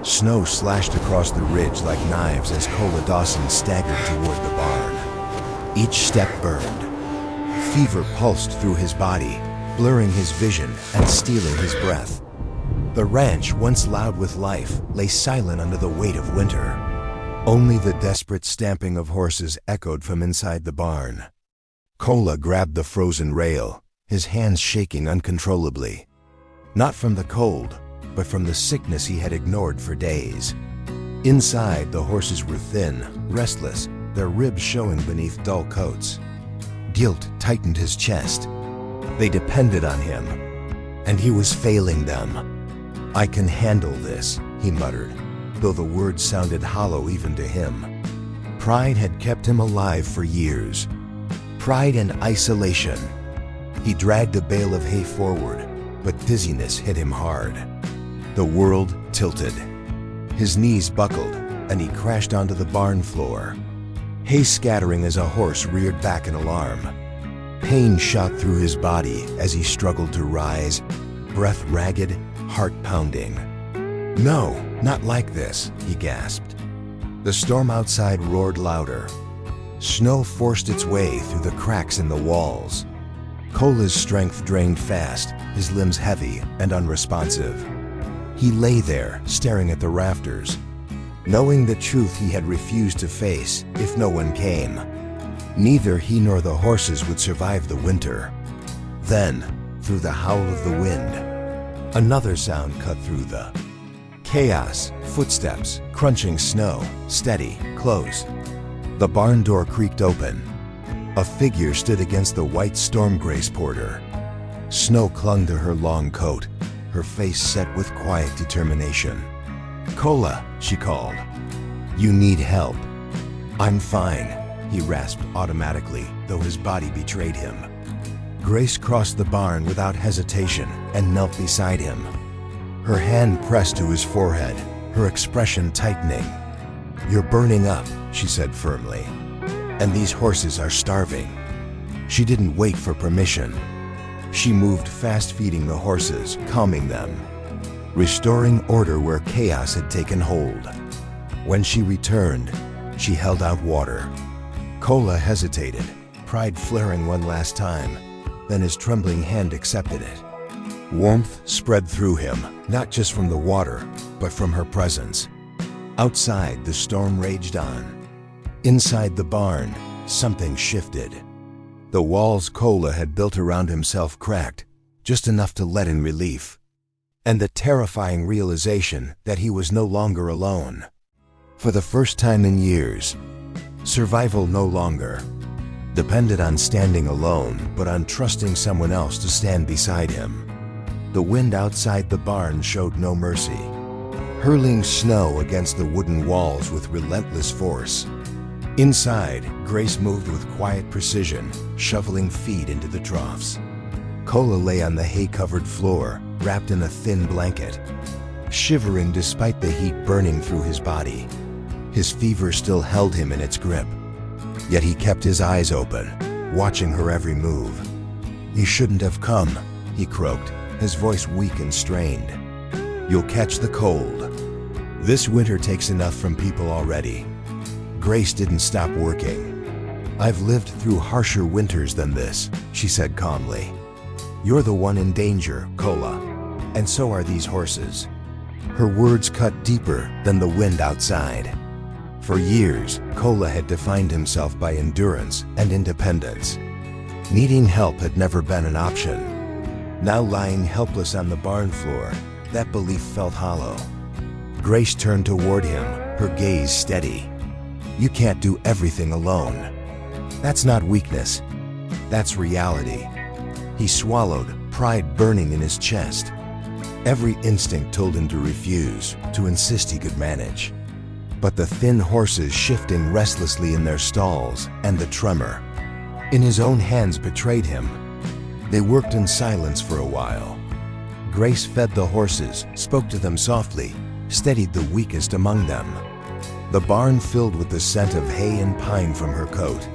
Snow slashed across the ridge like knives as Cola Dawson staggered toward the barn. Each step burned. Fever pulsed through his body, blurring his vision and stealing his breath. The ranch, once loud with life, lay silent under the weight of winter. Only the desperate stamping of horses echoed from inside the barn. Cola grabbed the frozen rail, his hands shaking uncontrollably. Not from the cold, but from the sickness he had ignored for days. Inside, the horses were thin, restless, their ribs showing beneath dull coats. Guilt tightened his chest. They depended on him, and he was failing them. "I can handle this," he muttered, though the words sounded hollow even to him. Pride had kept him alive for years. Pride and isolation. He dragged a bale of hay forward, but dizziness hit him hard. The world tilted. His knees buckled, and he crashed onto the barn floor. Hay scattering as a horse reared back in alarm. Pain shot through his body as he struggled to rise, breath ragged, heart pounding. "No, not like this," he gasped. The storm outside roared louder. Snow forced its way through the cracks in the walls. Cola's strength drained fast, his limbs heavy and unresponsive. He lay there, staring at the rafters, knowing the truth he had refused to face if no one came. Neither he nor the horses would survive the winter. Then, through the howl of the wind, another sound cut through the chaos. Footsteps, crunching snow, steady, close. The barn door creaked open. A figure stood against the white storm grace porter. Snow clung to her long coat, her face set with quiet determination. "Cola," she called. "You need help." "I'm fine," he rasped automatically, though his body betrayed him. Grace crossed the barn without hesitation and knelt beside him. Her hand pressed to his forehead, her expression tightening. "You're burning up," she said firmly, "and these horses are starving." She didn't wait for permission. She moved fast, feeding the horses, calming them, restoring order where chaos had taken hold. When she returned, she held out water. Cola hesitated, pride flaring one last time, then his trembling hand accepted it. Warmth spread through him, not just from the water, but from her presence. Outside, the storm raged on. Inside the barn, something shifted. The walls Cola had built around himself cracked, just enough to let in relief. And the terrifying realization that he was no longer alone. For the first time in years, survival no longer depended on standing alone, but on trusting someone else to stand beside him. The wind outside the barn showed no mercy, hurling snow against the wooden walls with relentless force. Inside, Grace moved with quiet precision, shoveling feed into the troughs. Cola lay on the hay-covered floor, wrapped in a thin blanket, shivering despite the heat burning through his body. His fever still held him in its grip, yet he kept his eyes open, watching her every move. "You shouldn't have come," he croaked, his voice weak and strained. "You'll catch the cold. This winter takes enough from people already." Grace didn't stop working. "I've lived through harsher winters than this," she said calmly. "You're the one in danger, Cola, and so are these horses." Her words cut deeper than the wind outside. For years, Cola had defined himself by endurance and independence. Needing help had never been an option. Now lying helpless on the barn floor, that belief felt hollow. Grace turned toward him, her gaze steady. "You can't do everything alone. That's not weakness. That's reality." He swallowed, pride burning in his chest. Every instinct told him to refuse, to insist he could manage. But the thin horses shifting restlessly in their stalls, and the tremor in his own hands betrayed him. They worked in silence for a while. Grace fed the horses, spoke to them softly, steadied the weakest among them. The barn filled with the scent of hay and pine from her coat.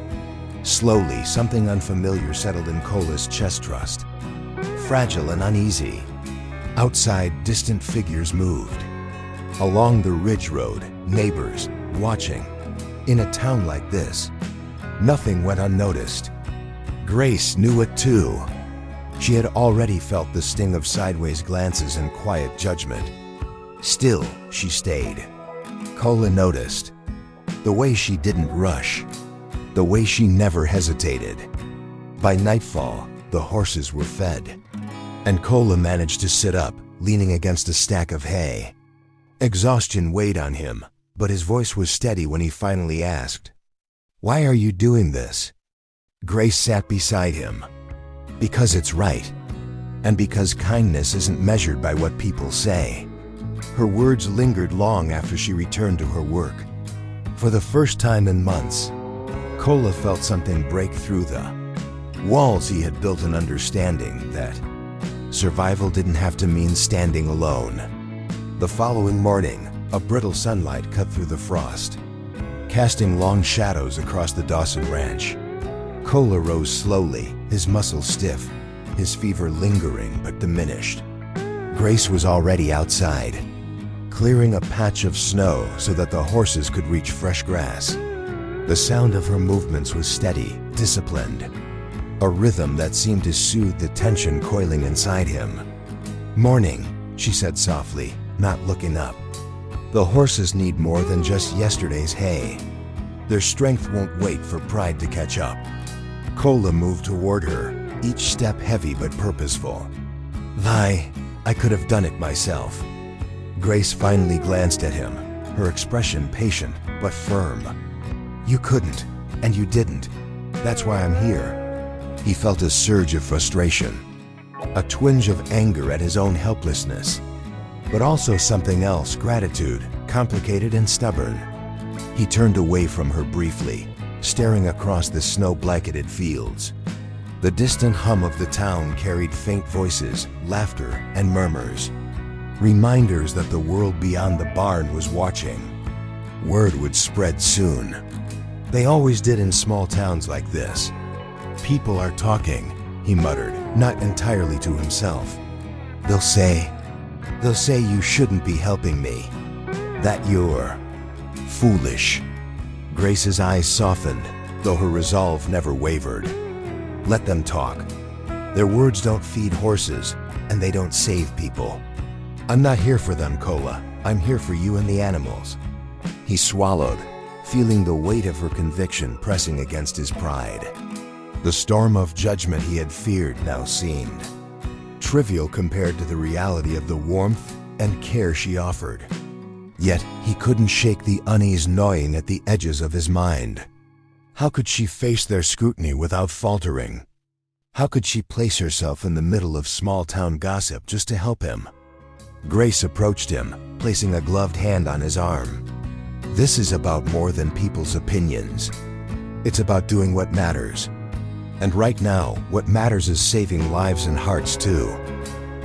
Slowly, something unfamiliar settled in Cola's chest thrust, fragile and uneasy. Outside, distant figures moved. Along the ridge road, neighbors, watching. In a town like this, nothing went unnoticed. Grace knew it too. She had already felt the sting of sideways glances and quiet judgment. Still, she stayed. Cola noticed. The way she didn't rush. The way she never hesitated. By nightfall, the horses were fed. And Cola managed to sit up, leaning against a stack of hay. Exhaustion weighed on him, but his voice was steady when he finally asked, "Why are you doing this?" Grace sat beside him. Because it's right. And because kindness isn't measured by what people say. Her words lingered long after she returned to her work. For the first time in months, Cola felt something break through the walls he had built, an understanding that survival didn't have to mean standing alone. The following morning, a brittle sunlight cut through the frost, casting long shadows across the Dawson ranch. Cola rose slowly, his muscles stiff, his fever lingering but diminished. Grace was already outside, clearing a patch of snow so that the horses could reach fresh grass. The sound of her movements was steady, disciplined, a rhythm that seemed to soothe the tension coiling inside him. "Morning," she said softly, not looking up. "The horses need more than just yesterday's hay. Their strength won't wait for pride to catch up." Cola moved toward her, each step heavy but purposeful. I could have done it myself." Grace finally glanced at him, her expression patient but firm. "You couldn't, and you didn't. That's why I'm here." He felt a surge of frustration, a twinge of anger at his own helplessness, but also something else, gratitude, complicated and stubborn. He turned away from her briefly, staring across the snow-blanketed fields. The distant hum of the town carried faint voices, laughter, and murmurs. Reminders that the world beyond the barn was watching. Word would spread soon. They always did in small towns like this. "People are talking," he muttered, not entirely to himself. They'll say you shouldn't be helping me. That you're foolish." Grace's eyes softened, though her resolve never wavered. Let them talk. Their words don't feed horses, and they don't save people. "I'm not here for them, Cola. I'm here for you and the animals." He swallowed, feeling the weight of her conviction pressing against his pride. The storm of judgment he had feared now seemed trivial compared to the reality of the warmth and care she offered. Yet he couldn't shake the unease gnawing at the edges of his mind. How could she face their scrutiny without faltering? How could she place herself in the middle of small-town gossip just to help him? Grace approached him, placing a gloved hand on his arm. "This is about more than people's opinions. It's about doing what matters. And right now, what matters is saving lives and hearts too."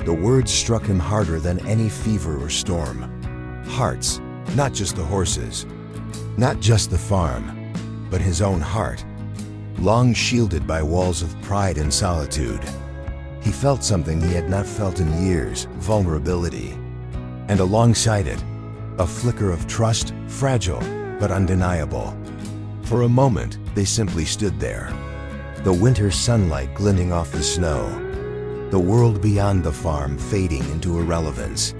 The words struck him harder than any fever or storm. Hearts, not just the horses, not just the farm, but his own heart, long shielded by walls of pride and solitude. He felt something he had not felt in years, vulnerability. And alongside it, a flicker of trust, fragile but undeniable. For a moment, they simply stood there. The winter sunlight glinting off the snow, the world beyond the farm fading into irrelevance.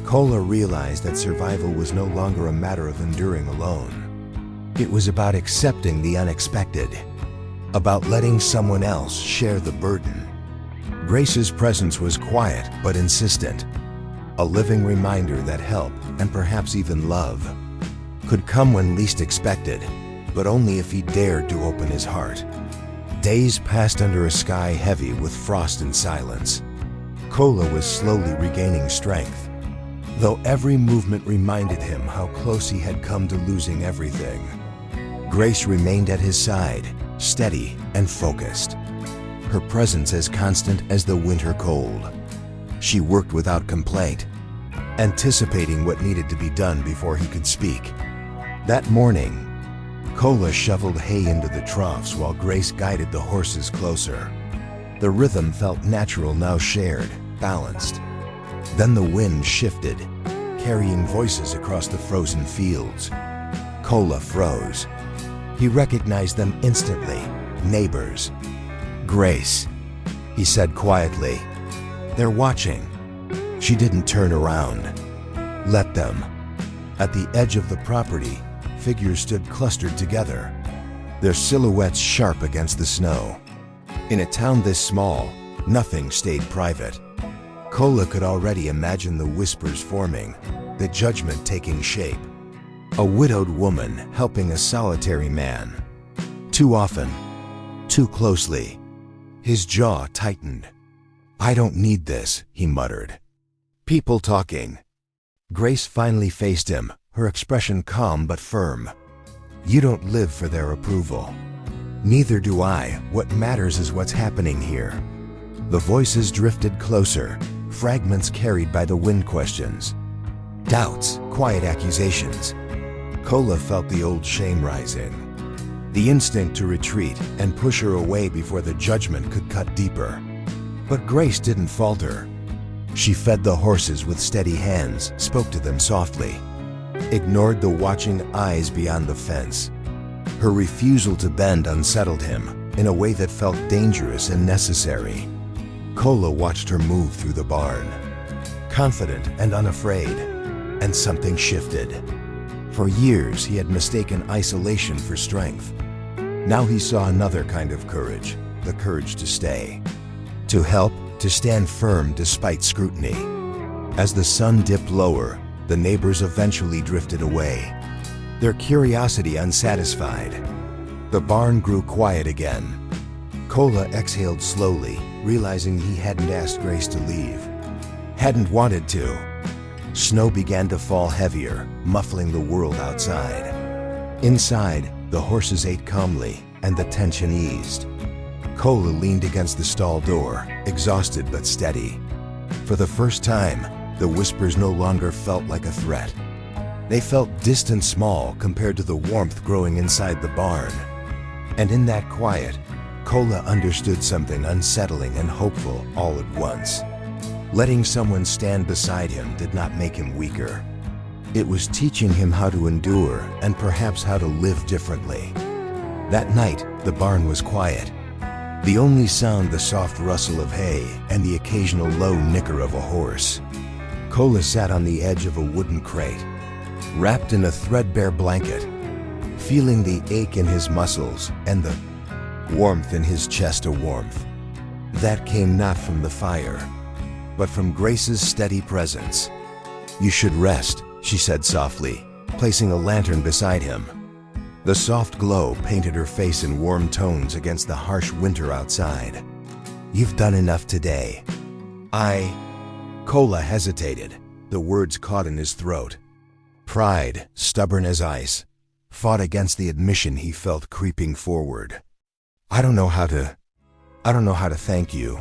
Cola realized that survival was no longer a matter of enduring alone. It was about accepting the unexpected, about letting someone else share the burden. Grace's presence was quiet but insistent, a living reminder that help, and perhaps even love, could come when least expected, but only if he dared to open his heart. Days passed under a sky heavy with frost and silence. Cola was slowly regaining strength, though every movement reminded him how close he had come to losing everything. Grace remained at his side, steady and focused, her presence as constant as the winter cold. She worked without complaint, anticipating what needed to be done before he could speak. That morning, Cola shoveled hay into the troughs while Grace guided the horses closer. The rhythm felt natural, now shared, balanced. Then the wind shifted, carrying voices across the frozen fields. Kola froze. He recognized them instantly. Neighbors. "Grace," he said quietly. "They're watching." She didn't turn around. "Let them." At the edge of the property, figures stood clustered together, their silhouettes sharp against the snow. In a town this small, nothing stayed private. Kola could already imagine the whispers forming, the judgment taking shape. A widowed woman helping a solitary man. Too often, too closely. His jaw tightened. "I don't need this," he muttered. People talking. Grace finally faced him, her expression calm but firm. "You don't live for their approval. Neither do I. What matters is what's happening here." The voices drifted closer, fragments carried by the wind questions. Doubts, quiet accusations. Kola felt the old shame rising. The instinct to retreat and push her away before the judgment could cut deeper. But Grace didn't falter. She fed the horses with steady hands, spoke to them softly, ignored the watching eyes beyond the fence. Her refusal to bend unsettled him in a way that felt dangerous and necessary. Kola watched her move through the barn, confident and unafraid, and something shifted. For years he had mistaken isolation for strength. Now he saw another kind of courage, the courage to stay, to help, to stand firm despite scrutiny. As the sun dipped lower, the neighbors eventually drifted away, their curiosity unsatisfied. The barn grew quiet again. Kola exhaled slowly, realizing he hadn't asked Grace to leave. Hadn't wanted to. Snow began to fall heavier, muffling the world outside. Inside, the horses ate calmly, and the tension eased. Kola leaned against the stall door, exhausted but steady. For the first time, the whispers no longer felt like a threat. They felt distant, small compared to the warmth growing inside the barn. And in that quiet, Kola understood something unsettling and hopeful all at once. Letting someone stand beside him did not make him weaker. It was teaching him how to endure and perhaps how to live differently. That night, the barn was quiet. The only sound the soft rustle of hay and the occasional low nicker of a horse. Kola sat on the edge of a wooden crate, wrapped in a threadbare blanket, feeling the ache in his muscles and the warmth in his chest, a warmth that came not from the fire, but from Grace's steady presence. "You should rest," she said softly, placing a lantern beside him. The soft glow painted her face in warm tones against the harsh winter outside. "You've done enough today." Kola hesitated, the words caught in his throat. Pride, stubborn as ice, fought against the admission he felt creeping forward. I don't know how to thank you."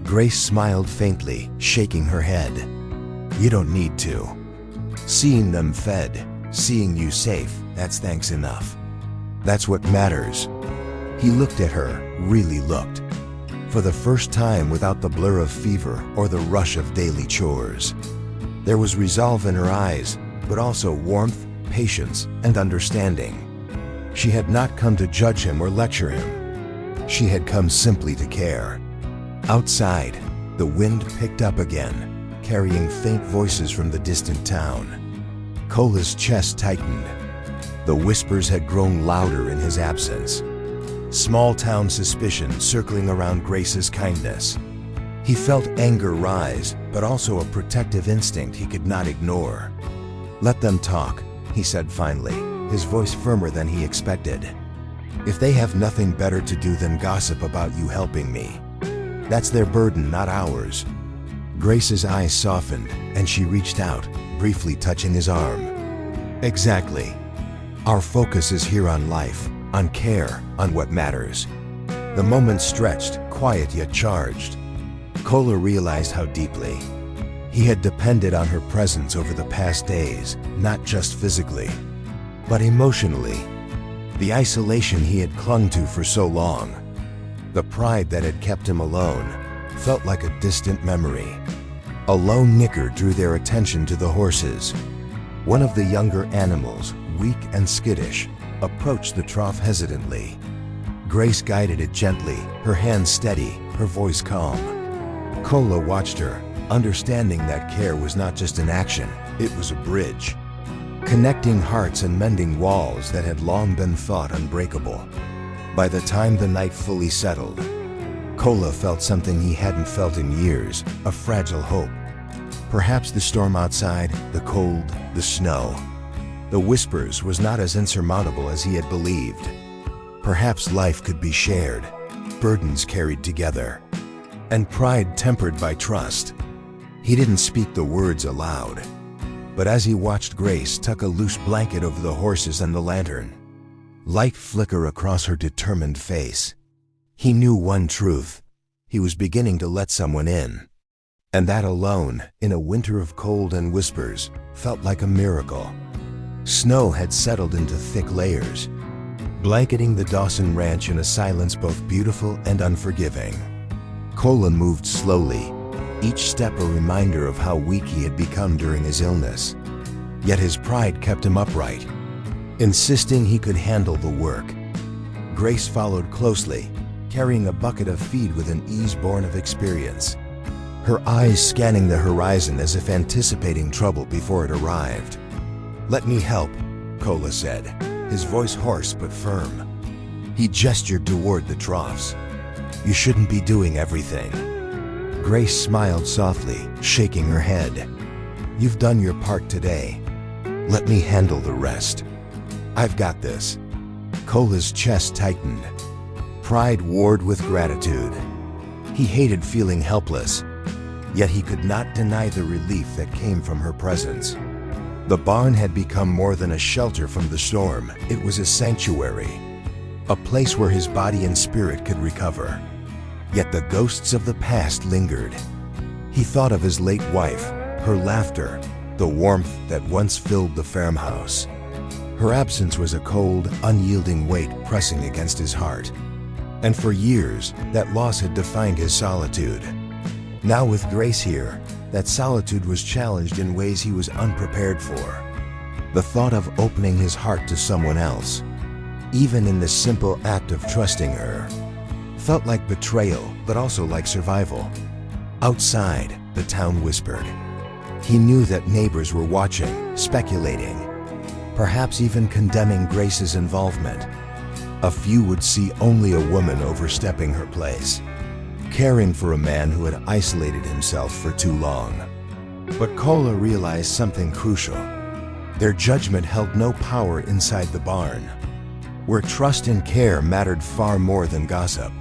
Grace smiled faintly, shaking her head. "You don't need to. Seeing them fed, seeing you safe, that's thanks enough. That's what matters." He looked at her, really looked. For the first time without the blur of fever or the rush of daily chores. There was resolve in her eyes, but also warmth, patience, and understanding. She had not come to judge him or lecture him. She had come simply to care. Outside, the wind picked up again, carrying faint voices from the distant town. Kola's chest tightened. The whispers had grown louder in his absence. Small-town suspicion circling around Grace's kindness. He felt anger rise, but also a protective instinct he could not ignore. "Let them talk," he said finally, his voice firmer than he expected. "If they have nothing better to do than gossip about you helping me, that's their burden, not ours." Grace's eyes softened, and she reached out, briefly touching his arm. "Exactly. Our focus is here on life, on care, on what matters." The moment stretched, quiet yet charged. Kola realized how deeply he had depended on her presence over the past days, not just physically, but emotionally. The isolation he had clung to for so long, the pride that had kept him alone, felt like a distant memory. A low nicker drew their attention to the horses. One of the younger animals, weak and skittish, approached the trough hesitantly. Grace guided it gently, her hands steady, her voice calm. Kola watched her, understanding that care was not just an action, it was a bridge, connecting hearts and mending walls that had long been thought unbreakable. By the time the night fully settled, Kola felt something he hadn't felt in years, a fragile hope. Perhaps the storm outside, the cold, the snow, the whispers was not as insurmountable as he had believed. Perhaps life could be shared, burdens carried together, and pride tempered by trust. He didn't speak the words aloud, but as he watched Grace tuck a loose blanket over the horses and the lantern, light flicker across her determined face, he knew one truth: he was beginning to let someone in. And that alone, in a winter of cold and whispers, felt like a miracle. Snow had settled into thick layers, blanketing the Dawson Ranch in a silence both beautiful and unforgiving. Kola moved slowly, each step a reminder of how weak he had become during his illness. Yet his pride kept him upright, insisting he could handle the work. Grace followed closely, carrying a bucket of feed with an ease born of experience, her eyes scanning the horizon as if anticipating trouble before it arrived. "Let me help," Kola said, his voice hoarse but firm. He gestured toward the troughs. "You shouldn't be doing everything." Grace smiled softly, shaking her head. "You've done your part today. Let me handle the rest. I've got this." Kola's chest tightened. Pride warred with gratitude. He hated feeling helpless, yet he could not deny the relief that came from her presence. The barn had become more than a shelter from the storm. It was a sanctuary, a place where his body and spirit could recover. Yet the ghosts of the past lingered. He thought of his late wife, her laughter, the warmth that once filled the farmhouse. Her absence was a cold, unyielding weight pressing against his heart. And for years, that loss had defined his solitude. Now with Grace here, that solitude was challenged in ways he was unprepared for. The thought of opening his heart to someone else, even in the simple act of trusting her, felt like betrayal, but also like survival. Outside, the town whispered. He knew that neighbors were watching, speculating, perhaps even condemning Grace's involvement. A few would see only a woman overstepping her place, caring for a man who had isolated himself for too long. But Kola realized something crucial. Their judgment held no power inside the barn, where trust and care mattered far more than gossip.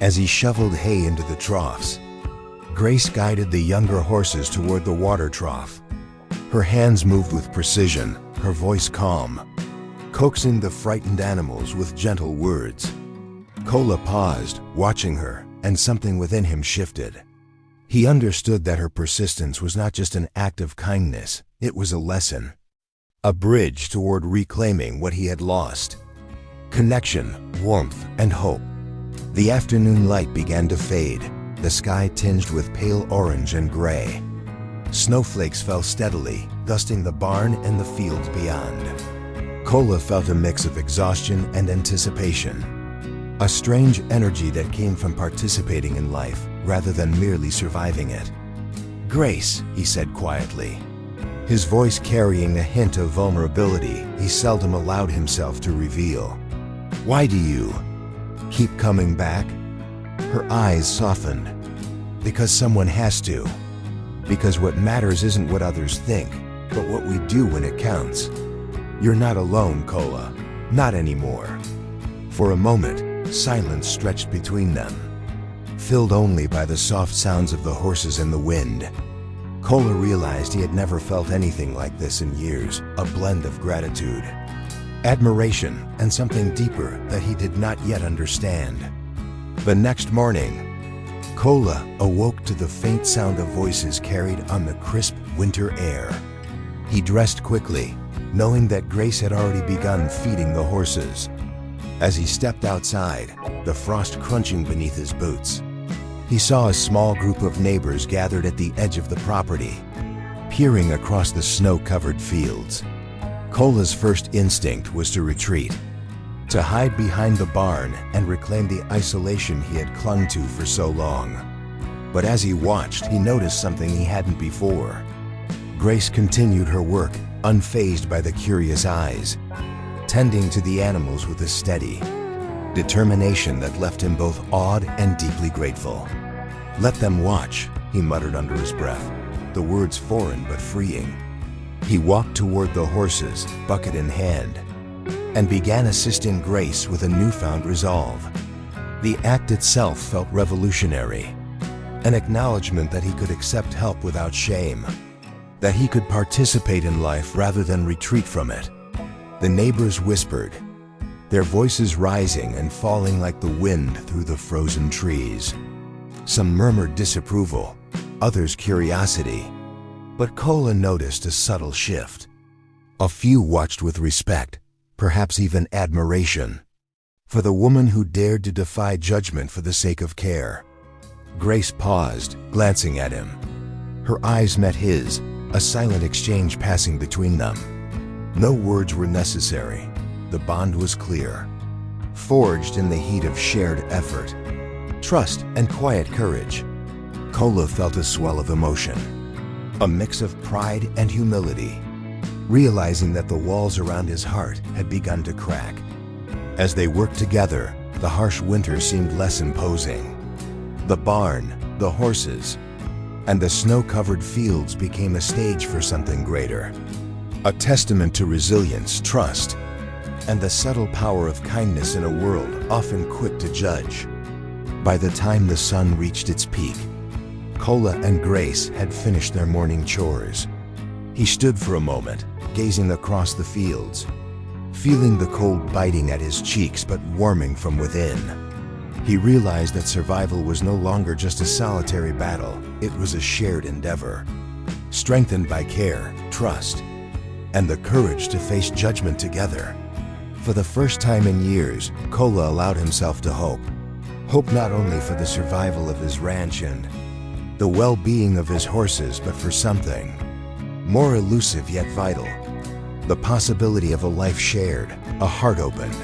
As he shoveled hay into the troughs, Grace guided the younger horses toward the water trough. Her hands moved with precision, her voice calm, coaxing the frightened animals with gentle words. Kola paused, watching her, and something within him shifted. He understood that her persistence was not just an act of kindness, it was a lesson, a bridge toward reclaiming what he had lost: connection, warmth, and hope. The afternoon light began to fade, the sky tinged with pale orange and gray. Snowflakes fell steadily, dusting the barn and the fields beyond. Kola felt a mix of exhaustion and anticipation, a strange energy that came from participating in life rather than merely surviving it. "Grace," he said quietly, his voice carrying a hint of vulnerability he seldom allowed himself to reveal. "Why do you keep coming back?" Her eyes softened. "Because someone has to. Because what matters isn't what others think, but what we do when it counts." "You're not alone, Kola. Not anymore." For a moment, silence stretched between them, filled only by the soft sounds of the horses and the wind. Kola realized he had never felt anything like this in years, a blend of gratitude, admiration, and something deeper that he did not yet understand. The next morning, Kola awoke to the faint sound of voices carried on the crisp winter air. He dressed quickly, knowing that Grace had already begun feeding the horses. As he stepped outside, the frost crunching beneath his boots, He saw a small group of neighbors gathered at the edge of the property, peering across the snow-covered fields. Cola's first instinct was to retreat, to hide behind the barn and reclaim the isolation he had clung to for so long. But as he watched, he noticed something he hadn't before. Grace continued her work, unfazed by the curious eyes, tending to the animals with a steady determination that left him both awed and deeply grateful. "Let them watch," he muttered under his breath, the words foreign but freeing. He walked toward the horses, bucket in hand, and began assisting Grace with a newfound resolve. The act itself felt revolutionary, an acknowledgement that he could accept help without shame, that he could participate in life rather than retreat from it. The neighbors whispered, their voices rising and falling like the wind through the frozen trees. Some murmured disapproval, others curiosity, but Cola noticed a subtle shift. A few watched with respect, perhaps even admiration, for the woman who dared to defy judgment for the sake of care. Grace paused, glancing at him. Her eyes met his, a silent exchange passing between them. No words were necessary. The bond was clear, forged in the heat of shared effort, trust and quiet courage. Cola felt a swell of emotion, a mix of pride and humility, realizing that the walls around his heart had begun to crack. As they worked together, the harsh winter seemed less imposing. The barn, the horses, and the snow-covered fields became a stage for something greater, a testament to resilience, trust, and the subtle power of kindness in a world often quick to judge. By the time the sun reached its peak, Cola and Grace had finished their morning chores. He stood for a moment, gazing across the fields, feeling the cold biting at his cheeks but warming from within. He realized that survival was no longer just a solitary battle, it was a shared endeavor, strengthened by care, trust, and the courage to face judgment together. For the first time in years, Cola allowed himself to hope. Hope not only for the survival of his ranch and the well-being of his horses, but for something more elusive yet vital. The possibility of a life shared, a heart opened,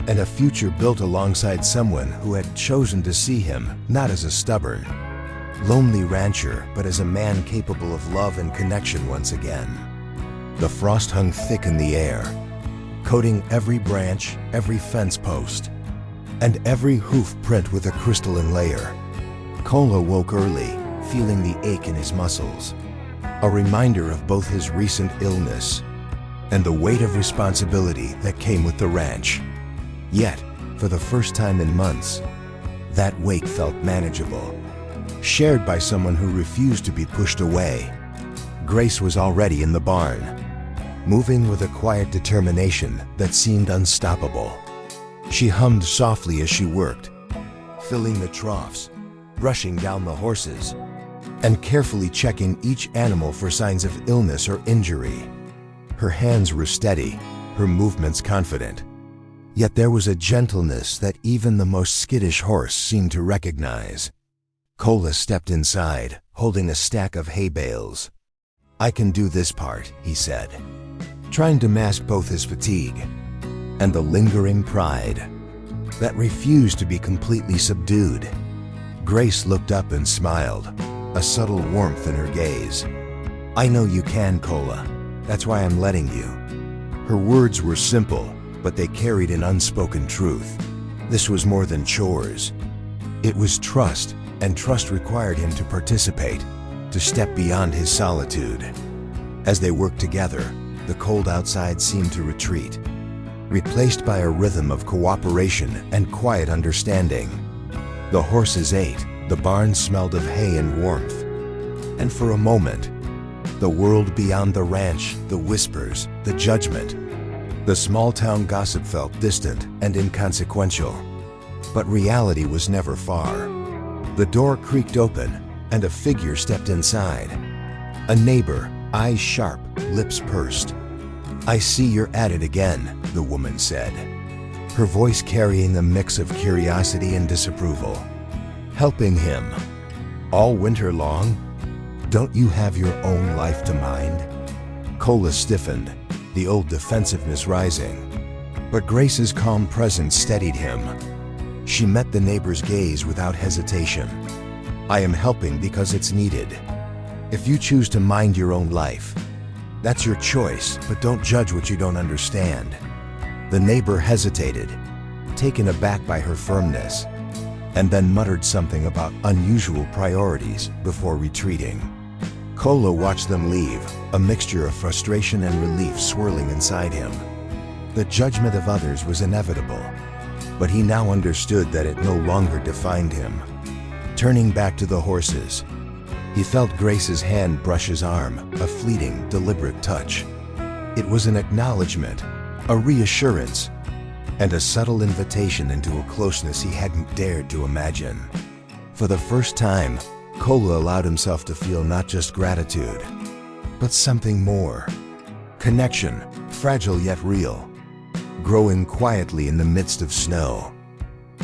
and a future built alongside someone who had chosen to see him not as a stubborn, lonely rancher, but as a man capable of love and connection once again. The frost hung thick in the air, coating every branch, every fence post, and every hoof print with a crystalline layer. Cola woke early, feeling the ache in his muscles, a reminder of both his recent illness and the weight of responsibility that came with the ranch. Yet, for the first time in months, that weight felt manageable, shared by someone who refused to be pushed away. Grace was already in the barn, moving with a quiet determination that seemed unstoppable. She hummed softly as she worked, filling the troughs, brushing down the horses, and carefully checking each animal for signs of illness or injury. Her hands were steady, her movements confident. Yet there was a gentleness that even the most skittish horse seemed to recognize. Cola stepped inside, holding a stack of hay bales. "I can do this part," he said, trying to mask both his fatigue and the lingering pride that refused to be completely subdued. Grace looked up and smiled, a subtle warmth in her gaze. "I know you can, Cola. That's why I'm letting you." Her words were simple, but they carried an unspoken truth. This was more than chores. It was trust, and trust required him to participate, to step beyond his solitude. As they worked together, the cold outside seemed to retreat, replaced by a rhythm of cooperation and quiet understanding. The horses ate, the barn smelled of hay and warmth, and for a moment, the world beyond the ranch, the whispers, the judgment, the small-town gossip felt distant and inconsequential. But reality was never far. The door creaked open, and a figure stepped inside. A neighbor, eyes sharp, lips pursed. "I see you're at it again," the woman said, her voice carrying a mix of curiosity and disapproval. helping him all winter long? Don't you have your own life to mind? Cola stiffened, the old defensiveness rising. But Grace's calm presence steadied him. She met the neighbor's gaze without hesitation. I am helping because it's needed. If you choose to mind your own life, that's your choice, but don't judge what you don't understand. The neighbor hesitated, taken aback by her firmness, and then muttered something about unusual priorities before retreating. Cola watched them leave, a mixture of frustration and relief swirling inside him. The judgment of others was inevitable, but he now understood that it no longer defined him. Turning back to the horses, he felt Grace's hand brush his arm, a fleeting, deliberate touch. It was an acknowledgement, a reassurance, and a subtle invitation into a closeness he hadn't dared to imagine. For the first time, Cola allowed himself to feel not just gratitude, but something more. Connection, fragile yet real, growing quietly in the midst of snow,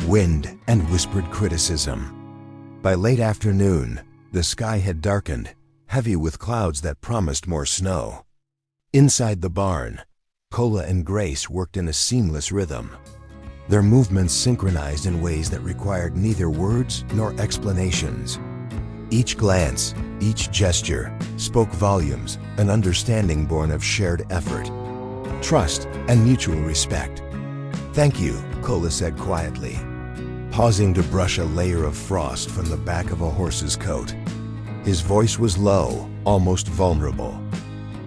wind, and whispered criticism. By late afternoon, the sky had darkened, heavy with clouds that promised more snow. Inside the barn, Cola and Grace worked in a seamless rhythm. Their movements synchronized in ways that required neither words nor explanations. Each glance, each gesture, spoke volumes, an understanding born of shared effort, trust, and mutual respect. "Thank you," Cola said quietly, pausing to brush a layer of frost from the back of a horse's coat. His voice was low, almost vulnerable,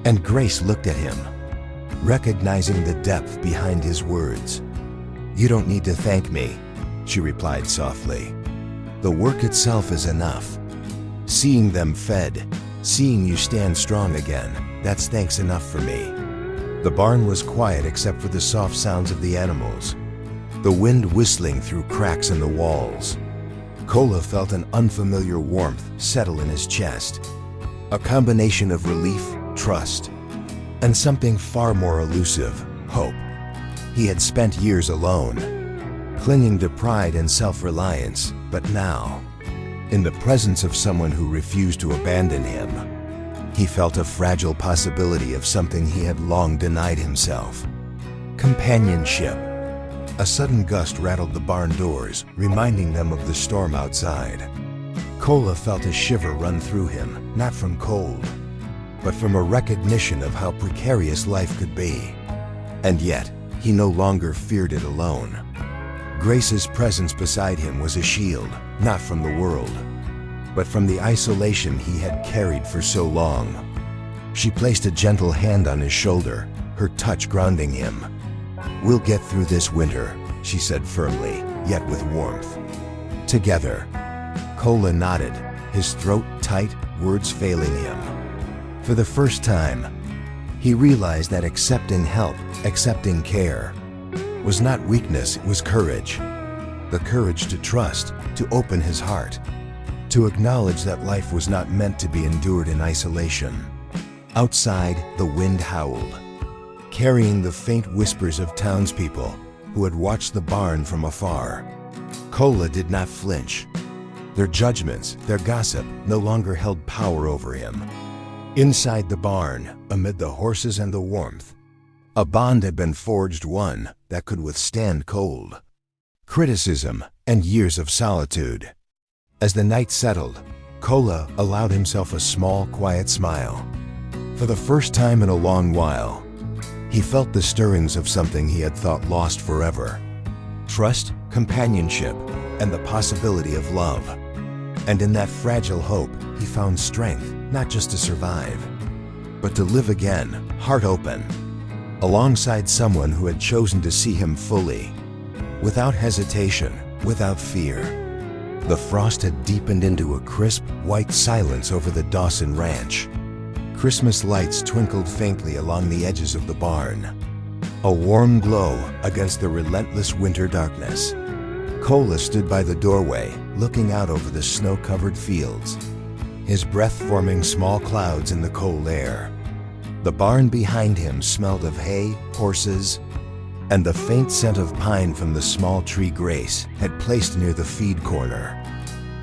and Grace looked at him, recognizing the depth behind his words. "You don't need to thank me," she replied softly. "The work itself is enough. Seeing them fed, seeing you stand strong again, that's thanks enough for me." The barn was quiet except for the soft sounds of the animals, the wind whistling through cracks in the walls. Cola felt an unfamiliar warmth settle in his chest, a combination of relief, trust, and something far more elusive, hope. He had spent years alone, clinging to pride and self-reliance, but now, in the presence of someone who refused to abandon him, he felt a fragile possibility of something he had long denied himself: companionship. A sudden gust rattled the barn doors, reminding them of the storm outside. Cola felt a shiver run through him, not from cold, but from a recognition of how precarious life could be. And yet, he no longer feared it alone. Grace's presence beside him was a shield, not from the world, but from the isolation he had carried for so long. She placed a gentle hand on his shoulder, her touch grounding him. "We'll get through this winter," she said firmly, yet with warmth. Together. Cola nodded, his throat tight, words failing him. For the first time, he realized that accepting help, accepting care, was not weakness, it was courage. The courage to trust, to open his heart, to acknowledge that life was not meant to be endured in isolation. Outside, the wind howled, carrying the faint whispers of townspeople who had watched the barn from afar. Cola did not flinch. Their judgments, their gossip, no longer held power over him. Inside the barn, amid the horses and the warmth, a bond had been forged, one that could withstand cold, criticism, and years of solitude. As the night settled, Cola allowed himself a small, quiet smile. For the first time in a long while, he felt the stirrings of something he had thought lost forever: trust, companionship, and the possibility of love. And in that fragile hope, he found strength, not just to survive, but to live again, heart open, alongside someone who had chosen to see him fully, without hesitation, without fear. The frost had deepened into a crisp, white silence over the Dawson Ranch. Christmas lights twinkled faintly along the edges of the barn, a warm glow against the relentless winter darkness. Cola stood by the doorway, looking out over the snow-covered fields, his breath forming small clouds in the cold air. The barn behind him smelled of hay, horses, and the faint scent of pine from the small tree Grace had placed near the feed corner.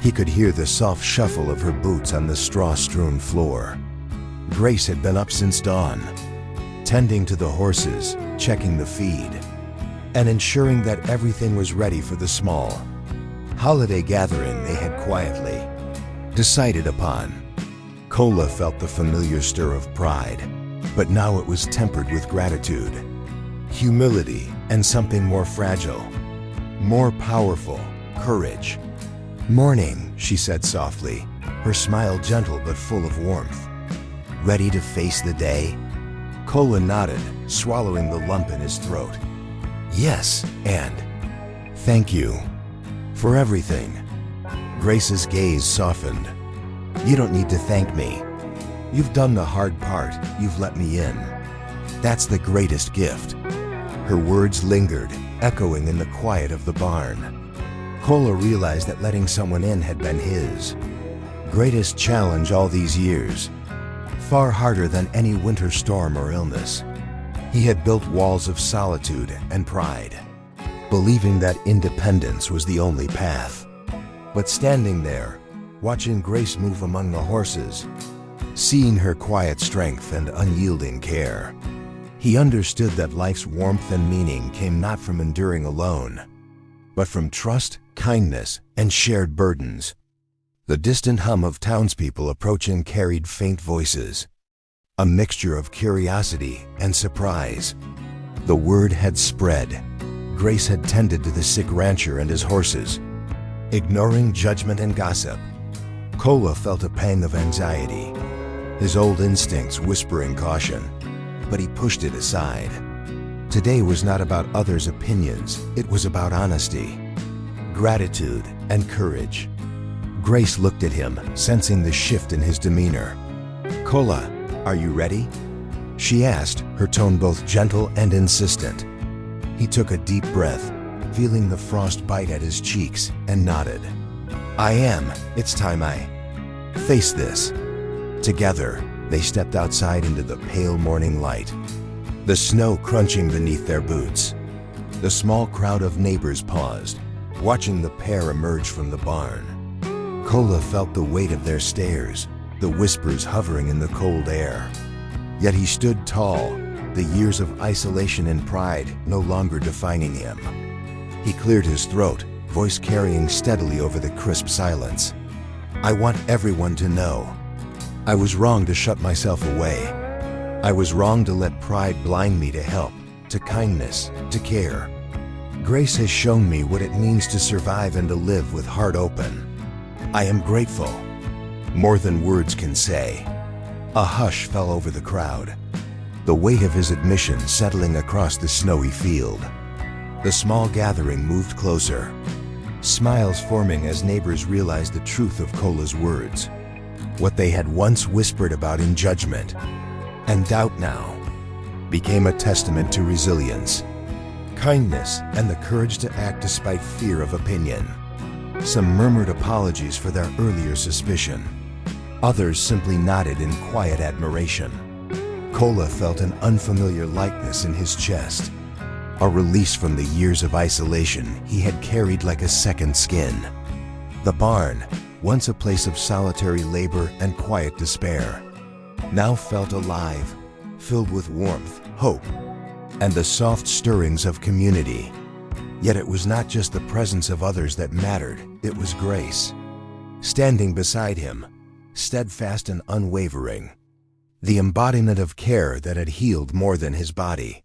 He could hear the soft shuffle of her boots on the straw-strewn floor. Grace had been up since dawn, tending to the horses, checking the feed, and ensuring that everything was ready for the small holiday gathering they had quietly decided upon. Kola felt the familiar stir of pride, but now it was tempered with gratitude, humility, and something more fragile, more powerful: courage. "Morning," she said softly, her smile gentle but full of warmth. "Ready to face the day?" Kola nodded, swallowing the lump in his throat. "Yes, and thank you for everything." Grace's gaze softened. "You don't need to thank me. You've done the hard part. You've let me in. That's the greatest gift." Her words lingered, echoing in the quiet of the barn. Kola realized that letting someone in had been his greatest challenge all these years, far harder than any winter storm or illness. He had built walls of solitude and pride, believing that independence was the only path. But standing there, watching Grace move among the horses, seeing her quiet strength and unyielding care, he understood that life's warmth and meaning came not from enduring alone, but from trust, kindness, and shared burdens. The distant hum of townspeople approaching carried faint voices, a mixture of curiosity and surprise. The word had spread. Grace had tended to the sick rancher and his horses, ignoring judgment and gossip. Kola felt a pang of anxiety, his old instincts whispering caution, but he pushed it aside. Today was not about others' opinions, it was about honesty, gratitude, and courage. Grace looked at him, sensing the shift in his demeanor. "Kola, are you ready?" she asked, her tone both gentle and insistent. He took a deep breath, feeling the frost bite at his cheeks, and nodded. "I am. It's time I face this." Together, they stepped outside into the pale morning light, the snow crunching beneath their boots. The small crowd of neighbors paused, watching the pair emerge from the barn. Kola felt the weight of their stares, the whispers hovering in the cold air. Yet he stood tall, the years of isolation and pride no longer defining him. He cleared his throat, voice carrying steadily over the crisp silence. "I want everyone to know. I was wrong to shut myself away. I was wrong to let pride blind me to help, to kindness, to care. Grace has shown me what it means to survive and to live with heart open. I am grateful, more than words can say." A hush fell over the crowd, the weight of his admission settling across the snowy field. The small gathering moved closer, smiles forming as neighbors realized the truth of Kola's words. What they had once whispered about in judgment and doubt now became a testament to resilience, kindness, and the courage to act despite fear of opinion. Some murmured apologies for their earlier suspicion. Others simply nodded in quiet admiration. Kola felt an unfamiliar lightness in his chest, a release from the years of isolation he had carried like a second skin. The barn, once a place of solitary labor and quiet despair, now felt alive, filled with warmth, hope, and the soft stirrings of community. Yet it was not just the presence of others that mattered, it was Grace, standing beside him, steadfast and unwavering, the embodiment of care that had healed more than his body.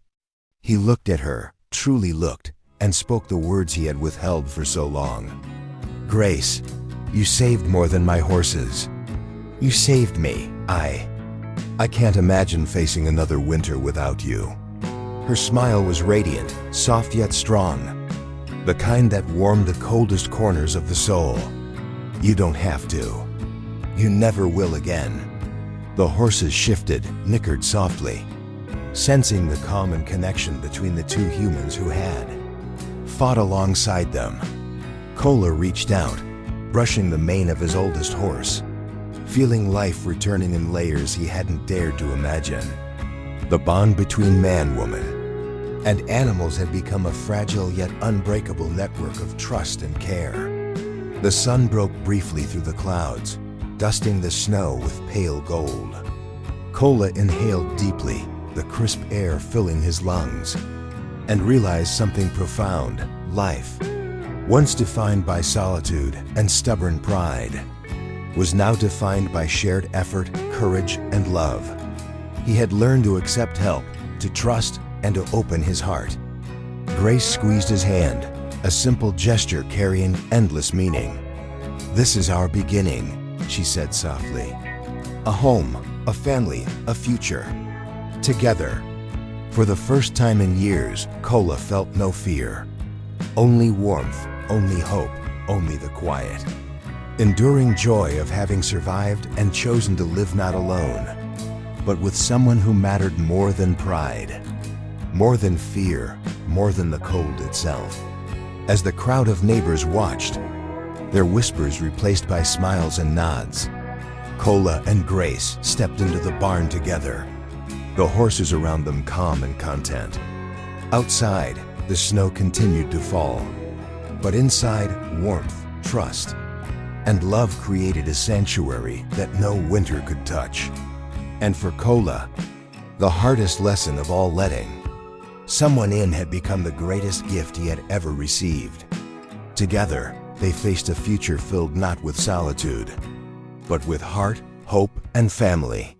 He looked at her, truly looked, and spoke the words he had withheld for so long. "Grace, you saved more than my horses. You saved me. I can't imagine facing another winter without you." Her smile was radiant, soft yet strong, the kind that warmed the coldest corners of the soul. "You don't have to. You never will again." The horses shifted, nickered softly, sensing the calm and connection between the two humans who had fought alongside them. Kola reached out, brushing the mane of his oldest horse, feeling life returning in layers he hadn't dared to imagine. The bond between man, woman, and animals had become a fragile yet unbreakable network of trust and care. The sun broke briefly through the clouds, dusting the snow with pale gold. Kola inhaled deeply, the crisp air filling his lungs, and realized something profound. Life, once defined by solitude and stubborn pride, was now defined by shared effort, courage, and love. He had learned to accept help, to trust, and to open his heart. Grace squeezed his hand, a simple gesture carrying endless meaning. "This is our beginning," she said softly. "A home, a family, a future. Together." For the first time in years, Kola felt no fear. Only warmth, only hope, only the quiet. Enduring joy of having survived and chosen to live not alone, but with someone who mattered more than pride, more than fear, more than the cold itself. As the crowd of neighbors watched, their whispers replaced by smiles and nods, Kola and Grace stepped into the barn together, the horses around them calm and content. Outside, the snow continued to fall, but inside, warmth, trust, and love created a sanctuary that no winter could touch. And for Kola, the hardest lesson of all, letting someone in had become the greatest gift he had ever received. Together, they faced a future filled not with solitude, but with heart, hope, and family.